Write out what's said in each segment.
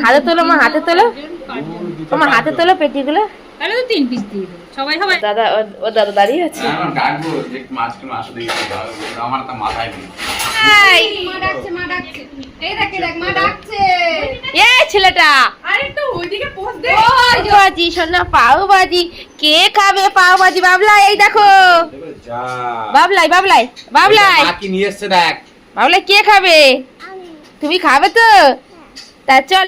হাতে তোলো মা, হাতে তোলো আমার হাতে তোলো পেটিগুলো। তাহলে তো 3 পিস দিয়ে দেবো সবাই সবাই। দাদা ও দাদা দাঁড়িয়ে আছে। ডাকবো যে মাছকে মাছ দিয়ে আমার তো মাথায় নেই। মা ডাকছে মা ডাকছে, এই দেখ মা ডাকছে। এ ছেলেটা আরে একটু ওইদিকে পোজ দে। পাও ভাজি সোনা, পাও ভাজি। কে খাবে পাও ভাজি? বাবলাই, এই দেখো যা বাবলাই বাবলাই বাবলাই কি নিয়ে এসেছে দেখ। বাবলাই কে খাবে? তুমি খাবে তো? তা চল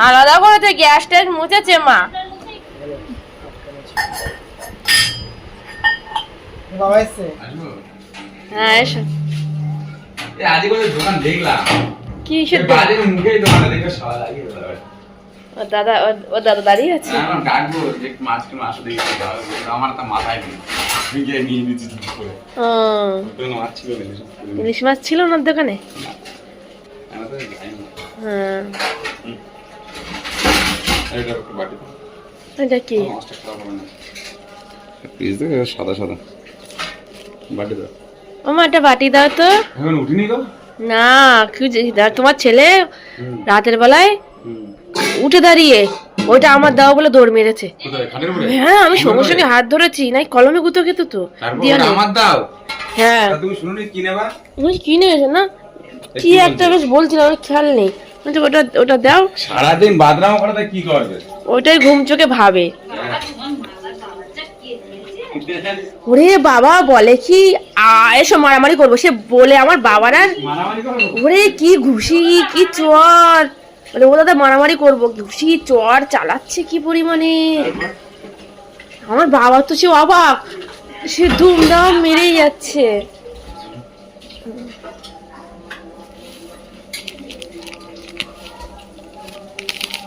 আলাদা করে তো গ্যাসটা মুছেছে মা। আসবো? হ্যাঁ এসো। এই আজকে কোথায় দোকান দেখলাম। কি এই সেটা? বাড়ির মুখেই দোকানে দেখে সবাই লাগিয়ে দিল। ও দাদা ও দাদা দাঁড়িয়ে আছে। এখন ডাকবো যে মাছকে মাছ দিয়ে আমার তো মাথায় নেই। আমি গিয়ে নিয়ে নিচ্ছি চুপ করে। ও দোকানে মাছ ছিল না। ইলিশ মাছ ছিল না দোকানে? আমি তো যাই না। হ্যাঁ এটা একটু বাটি দাও। এটা কি? মাছটা খারাপ হবে না। পিস দে সাদা সাদা। বাটি দাও। ও মা একটা বাটি দাও তো। এখন উঠিনি গো। না তোমার ছেলে রাতের বেলায় উঠে দাঁড়িয়ে ওইটা আমার দাও বলে দৌড় মেরেছে। কোথায় খাটের উপরে? হ্যাঁ আমি সঙ্গে সঙ্গে হাত ধরেছি, নাই কলমে গুঁতো খেত তো। তারপর দিয়া ওটা নেই। আমার দাও। হ্যাঁ তা তুমি শুনুনি কি নেবা? তুমি কিনে এসো না, কি একটা বেশ বলছিলাম আমার খেয়াল নেই। বলছে ওটা ওটা দাও। সারাদিন বাদরাম করে তাই কি করবে? ওইটাই ঘুম চোখে ভাবে। ওরে বাবা বলে কি এসো মারামারি করবো, সে বলে আমার বাবার আর মারামারি করবে? ওরে কি ঘুষি কি চর, বলে ও দাদা মারামারি করবো, ঘুষি চর চালাচ্ছে কি পরিমাণে। আমার বাবা তো সে অবাক, সে ধুমধাম মেরেই যাচ্ছে।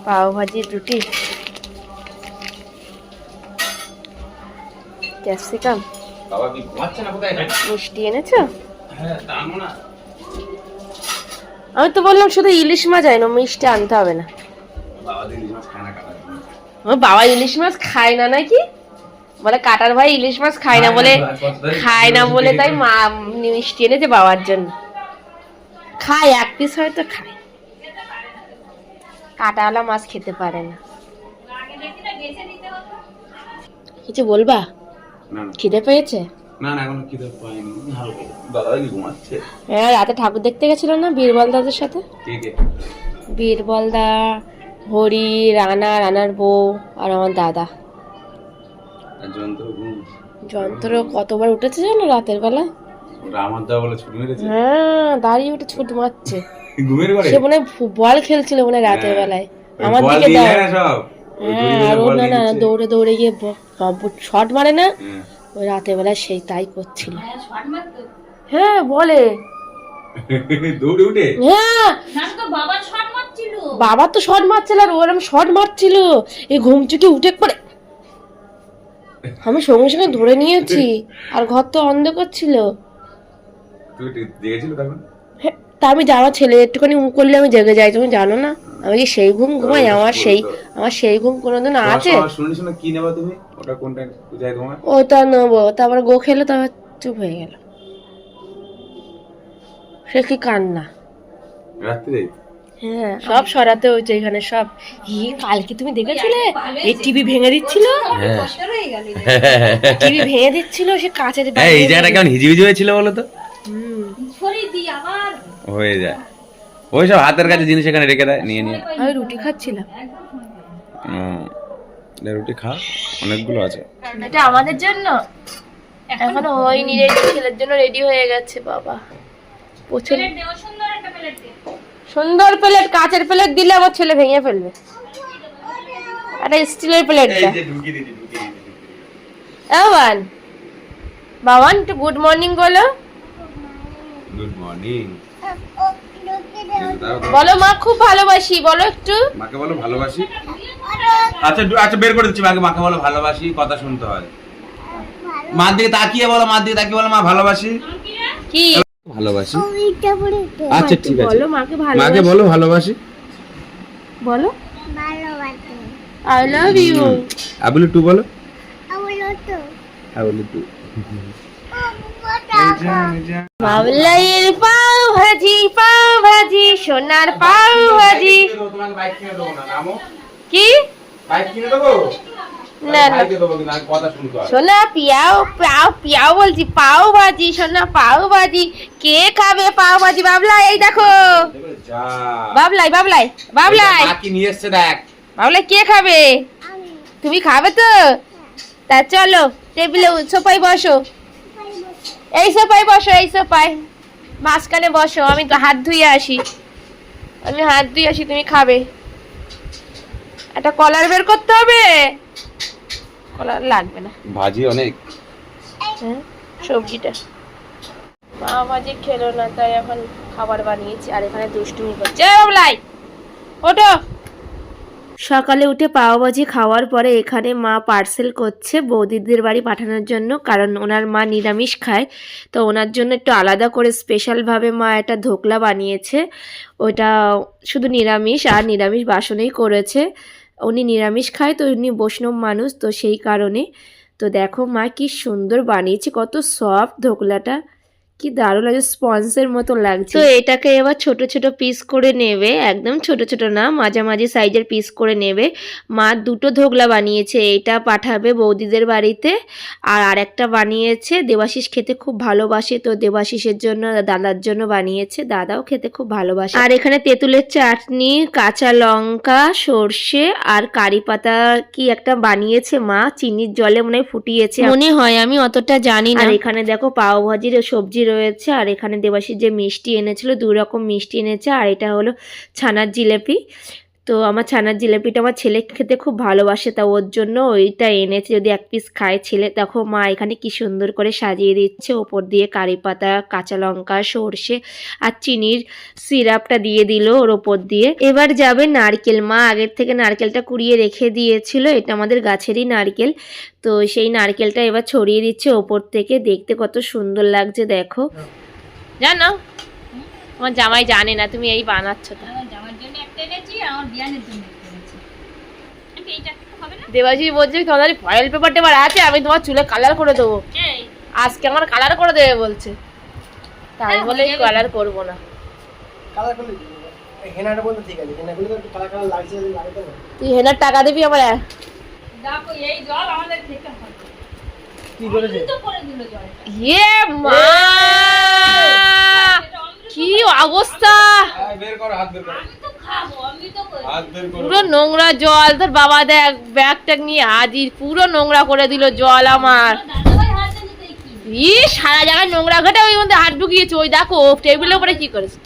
পাও ভাজি রুটি ক্যাপসিকাম বাবা কি ঘুমাচ্ছে না কোথায়? মিষ্টি এনেছো? হ্যাঁ তা না। আমি তো বললাম শুধু ইলিশ মাছ আনো, মিষ্টি আনতে হবে না। বাবা দিন মাছ খায় না কাটা। আমার বাবা ইলিশ মাছ খায় না নাকি? বলে কাটার ভাই ইলিশ মাছ খায় না বলে তাই মা মিষ্টি এনেছে বাবার জন্য। খায় এক পিস হয়তো খায়, কাটাওয়ালা মাছ খেতে পারে না। কিছু বলবা? না খিদে পেয়েছে? না না এখন কি পাইনি। বাবা কি ঘুমাচ্ছে? হ্যাঁ রাতে ঠাকুর দেখতে গেছিল না বীরবল দাদের সাথে। কে কে? বীরবল দা, হরি, রানার বউ আর আমার দাদা। আর যন্ত্র ঘুম। যন্ত্র কতবার উঠেছে জানো রাতের বেলায়? ওটা আমার দাও বলে ছুটি মেরেছে। হ্যাঁ দাঁড়িয়ে উঠে ছুট মারছে। ঘুমের ঘরে? সে মনে হয় বল খেলছিল মনে হয় রাতের বেলায়। আমার বল দিকে দিয়ে দাও। দেয় না সব। ওই হ্যাঁ দড়ি আর ও বল না দিয়ে না দিচ্ছে। দৌড়ে দৌড়ে গিয়ে শট মারে না, হ্যাঁ। ওই রাতের বেলায় সেই তাই করছিল। হ্যাঁ বলে দৌড়ে উঠে? হ্যাঁ বাবার শট মারছিল। বাবা তো শট মারছিল আর ওরম শট মারছিল, এই ঘুম চুকে উঠে পড়ে আমি সঙ্গে সঙ্গে ধরে নিয়েছি। আর ঘর তো অন্ধকার ছিল। তুই জেগেছিল তখন? হ্যাঁ, তা আমি আমার ছেলে একটুখানি করলে আমি জেগে যাই, তুমি জানো না আমি কি সেই ঘুম ঘুমাই? আমার সেই ঘুম কোনোদিন আছে? শুনি কি নেবা তুমি? ওটা কোনটা বুঝাই তোমার? ওটা নেবো, তারপরে গো খেলে তারপর চুপ হয়ে গেল। সে কি কান্না। রাত্রে? হ্যাঁ সব সরাতে হয়েছে এখানে সব। কালকে তুমি দেখেছিলে এই টিভি ভেঙে দিচ্ছিল, টিভি ভেঙে দিচ্ছিল সে কাঁচের। এই জায়গাটা কেমন হিজিবিজি হয়েছিল বলো তো? হয়ে যায় ওই সব হাতের কাছে জিনিস এখানে রেখে দেয় নিয়ে নিয়ে। আমি রুটি খাচ্ছিলাম। রুটি খা, অনেকগুলো আছে। এটা আমাদের জন্য এখনো হয়নি রেডি, ছেলের জন্য রেডি হয়ে গেছে। বাবা প্রচুর সুন্দর প্লেট, কাঁচের প্লেট দিলে আমার ছেলে ভেঙে ফেলবে। একটা স্টিলের প্লেট দাও। বাবান বাবান একটু গুড মর্নিং বলো। গুড মর্নিং বলো মা খুব ভালোবাসি বলো একটু। মাকে বলো ভালোবাসি। আচ্ছা আচ্ছা বের করে দিচ্ছি। মাকে বলো ভালোবাসি, কথা শুনতে হয়। মার দিকে তাকিয়ে বলো, মা ভালোবাসি। কি ভালোবাসি? আচ্ছা ঠিক আছে বলো মাকে মাকে বলো ভালোবাসি। বলো আই লাভ ইউ। আবুলি টু বলো। আবুলি টু। বাবলাইয়ের পাও ভাজি সোনার পাও ভাজি। তোমাকে বাইক কিনে দেবো না, নামো। কি বাইক কিনে দেবো? না না বাইকে দেবো কিন্তু আগে কথা শুনতে হবে। সোনা পিয়াও পাও পিয়াও বলছি, পাও ভাজি সোনা, পাও ভাজি। কে খাবে পাও ভাজি? বাবলাই, এই দেখো যা বাবলাই বাবলাই বাবলাই মা কি নিয়ে এসছে দেখ। বাবলাই কে খাবে? তুমি খাবে তো? তা চলো টেবিলে সোফায় বসো, এই সোফায় বসো, এই সোফায় মাঝখানে বসো। আমি তো হাত ধুয়ে আসি, আমি হাত ধুয়ে আসি, তুমি খাবে। একটা কলার বের করতে হবে, কলার লাগবে না, ভাজি অনেক। হ্যাঁ সবজিটা পাও ভাজি খেলো না, তাই এখন খাবার বানিয়েছি। আর এখানে দুষ্টুমি করছে। বাবলাই ওঠো। সকালে উঠে পাওভাজি খাওয়ার পরে এখানে মা পার্সেল করছে বৌদিদের বাড়ি পাঠানোর জন্য, কারণ ওনার মা নিরামিষ খায়। তো ওনার জন্য একটু আলাদা করে স্পেশালভাবে মা একটা ধোকলা বানিয়েছে। ওটা শুধু নিরামিষ আর নিরামিষ বাসনেই করেছে। উনি নিরামিষ খায়, তো উনি বৈষ্ণব মানুষ, তো সেই কারণে। তো দেখো মা কি সুন্দর বানিয়েছে, কত সফট ধোকলাটা, কি দারুণ লাগছে, স্পঞ্জের মতো লাগছে। তো এটাকে এবার ছোট ছোট পিস করে নেবে, একদম ছোট ছোট না, মাঝামাঝি সাইজের পিস করে নেবে। মা দুটো ধোকলা বানিয়েছে, এটা পাঠাবে বৌদিদের বাড়িতে। আর আরেকটা বানিয়েছে, দেবাশিস খেতে খুব ভালোবাসে, তো দেবাশিসের জন্য, দাদার জন্য বানিয়েছে, দাদাও খেতে খুব ভালোবাসে। আর এখানে তেঁতুলের চাটনি, কাঁচা লঙ্কা, সর্ষে আর কারি পাতা কি একটা বানিয়েছে মা, চিনির জলে মনে হয় ফুটিয়েছে মনে হয়, আমি অতটা জানি না। আর এখানে দেখো পাও ভাজির সবজি রয়েছে। আর এখানে দেবাশিস যে মিষ্টি এনেছিল, 2 রকম মিষ্টি এনেছে। আর এটা হলো ছানার জিলেপি। তো আমার ছানার জিলেপিটা আমার ছেলে খেতে খুব ভালোবাসে, তা ওর জন্য ওইটা এনেছে, যদি 1 পিস খায় ছেলে। দেখো মা এখানে কি সুন্দর করে সাজিয়ে দিচ্ছে, ওপর দিয়ে কারি পাতা, কাঁচা লঙ্কা, সর্ষে আর চিনির সিরাপটা দিয়ে দিল ওর ওপর দিয়ে। এবার যাবে নারকেল। মা আগের থেকে নারকেলটা কুড়িয়ে রেখে দিয়েছিল, এটা আমাদের গাছেরই নারকেল। তো সেই নারকেলটা এবার ছড়িয়ে দিচ্ছে ওপর থেকে, দেখতে কত সুন্দর লাগছে দেখো। জানো আমার জামাই জানে না তুমি এই বানাচ্ছ। দেবাশিস বলছে তোমাদের ফয়েল পেপার টেপার আছে, আমি তোমার চুলে কালার করে দেবো, আজকে আমার কালার করে দেবে বলছে। তাই বলে কালার করবো না। তুই হেনার টাকা দিবি আমার? ইয়ে মা কি অবস্থা, পুরো নোংরা জল। তোর বাবা দেখ ব্যাগ ট্যাগ নিয়ে হাজির, পুরো নোংরা করে দিল জল আমার। সারা জায়গায় নোংরা ঘাটে, ওই মধ্যে হাত ঢুকিয়েছে। ওই দেখো টেবিলের উপরে কি করেছে।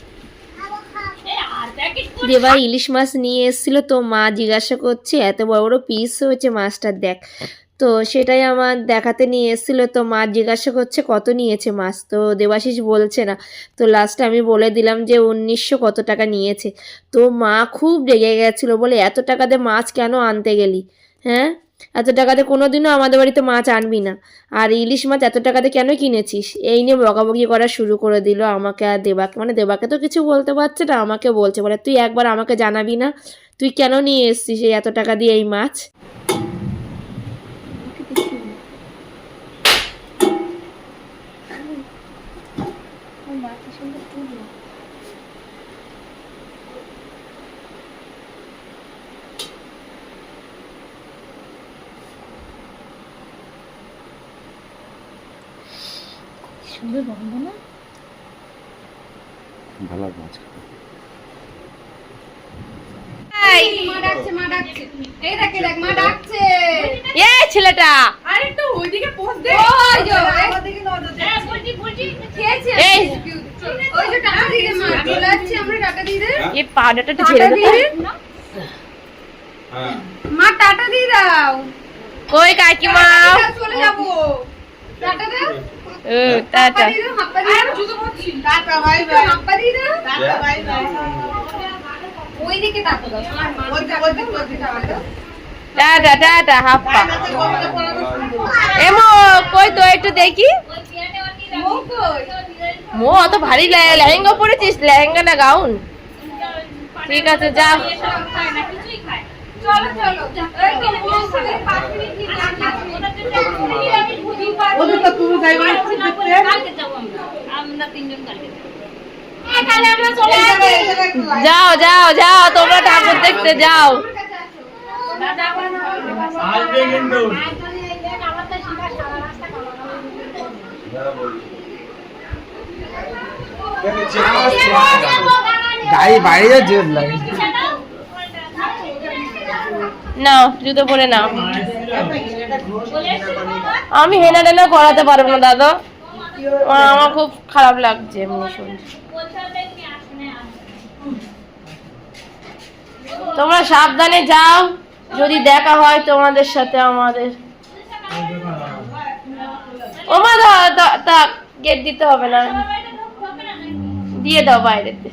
দেবা ইলিশ মাছ নিয়ে এসেছিল, তো মা জিজ্ঞাসা করছে এত বড় বড় পিস হয়েছে মাছটার দেখ। তো সেটাই আমার দেখাতে নিয়ে এসেছিলো। তো মা জিজ্ঞাসা করছে কত নিয়েছে মাছ, তো দেবাশিস বলছে না। তো লাস্টে আমি বলে দিলাম যে 1900 কত টাকা নিয়েছে। তো মা খুব রেগে গেছিলো, বলে এত টাকা দিয়ে মাছ কেন আনতে গেলি? হ্যাঁ, এত টাকাতে কোনোদিনও আমাদের বাড়িতে মাছ আনবি না, আর ইলিশ মাছ এত টাকাতে কেন কিনেছিস? এই নিয়ে বকাবকি করা শুরু করে দিল আমাকে আর দেবাকে। মানে দেবাকে তো কিছু বলতে পারছে না, আমাকে বলছে, বলে তুই একবার আমাকে জানাবি না, তুই কেন নিয়ে এসছিস এই এত টাকা দিয়ে এই মাছ? সুন্দর গন্ধ না? ভালো মাছ। মা ডাকছে, মা ডাকছে। এই দেখ, এই দেখ, মা ডাকছে। এই ছেলেটা আরে একটু ওইদিকে পোজ দে। ওই যে ওইদিকে নজর দে। হ্যাঁ বলছি বলছি খেয়েছে। এই ওই যে টাকা দিয়ে দে, মা চলে যাচ্ছে, আমরা টাকা দিয়ে দে। এই পাউডারটা একটু ঝেড়ে দে। হ্যাঁ মা টাটা দিয়ে দাও। কই কাকিমা? চলে যাবো। টাটা দে। টাটা। হাপ্পা দিয়ে দাও। জুতো পরছি। Tata bye bye. হাপ্পা দিয়ে দাও। Tata bye bye. ওইদিকে টাকা দাও। ওইদিকে টাকা দাও। টাটা টাটা হাপ্পা। এমো কই তো একটু দেখি। মো অত ভারী লেহেঙ্গা পরেছিস? লেহেঙ্গা না গাউন? ঠিক আছে যা। চলো চলো। এই তো মোসলে 5 মিনিট নিয়ে ওটা তুমি যাইবা কালকে যাব আমরা তিনজন কালকে যাব। যাও যাও যাও তোমরা ঠাকুর দেখতে যাও। গাড়ি বাইরে জোর লাগে। নাও জুতো পরে নাও। আমি হেনা টেনা করাতে পারবো না দাদা, আমার খুব খারাপ লাগছে এমনি শুনছি। তোমরা সাবধানে যাও, যদি দেখা হয় তোমাদের সাথে আমাদের। ওমা তা গেট দিতে হবে না, দিয়ে দাও বাইরেতে।